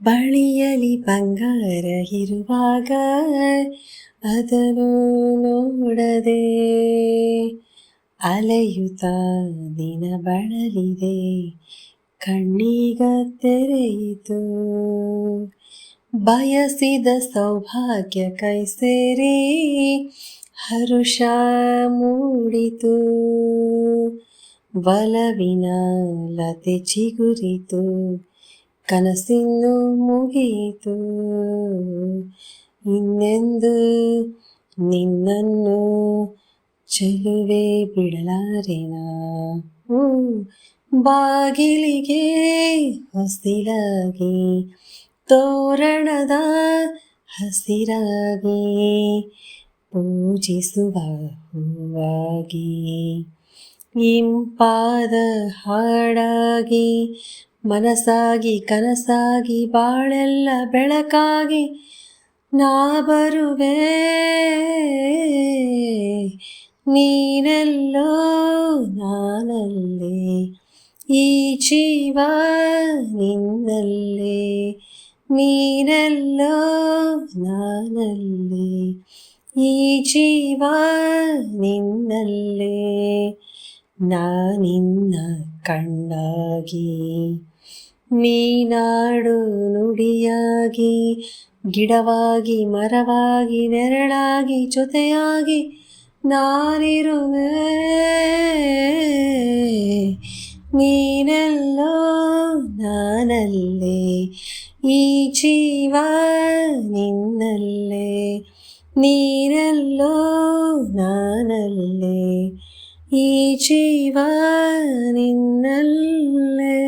ಬಳಿಯಲಿ ಬಂಗಾರ ಇರುವಾಗ ಅದನ್ನು ನೋಡದೆ ಅಲೆಯುತ್ತಾ ನಿನ ಬಳಲಿದೆ, ಕಣ್ಣೀಗ ತೆರೆಯಿತು. ಬಯಸಿದ ಸೌಭಾಗ್ಯ ಕೈ ಸೇರಿ ಹರುಷ ಮೂಡಿತು, ಒಲವಿನ ಲತೆ ಚಿಗುರಿತು, ಕನಸಿನ್ನು ಮುಗಿಯಿತು. ಇನ್ನೆಂದು ನಿನ್ನನ್ನು ಚೆಲುವೆ ಬಿಡಲಾರೆನಾ, ಬಾಗಿಲಿಗೆ ಹೊಸಿಲಾಗಿ ತೋರಣದ ಹಸಿರಾಗಿ ಪೂಜಿಸುವ ಹೂವಾಗಿ, ಇಂಪಾದ ಹಾಡಾಗಿ ಮನಸಾಗಿ ಕನಸಾಗಿ ಬಾಳೆಲ್ಲ ಬೆಳಕಾಗಿ ನಾ ಬರುವೆ. ನೀನೆಲ್ಲೋ ನಾನಲ್ಲೇ, ಈ ಜೀವ ನಿನ್ನಲ್ಲೇ. ನೀನೆಲ್ಲೋ ನಾನಲ್ಲೇ, ಈ ಜೀವ ನಿನ್ನಲ್ಲೇ. ನಾನಿನ್ನ ಕಣ್ಣಾಗಿ ನೀನಾಡು ನುಡಿಯಾಗಿ, ಗಿಡವಾಗಿ ಮರವಾಗಿ ನೆರಳಾಗಿ ಜೊತೆಯಾಗಿ ನಾನಿರುವೆ. ನೀನೆಲ್ಲೋ ನಾನಲ್ಲೇ, ಈ ಜೀವ ನಿನ್ನಲ್ಲೇ. ನೀನೆಲ್ಲೋ ನಾನಲ್ಲೇ, ಈ ಜೀವ ನಿನ್ನಲ್ಲೇ.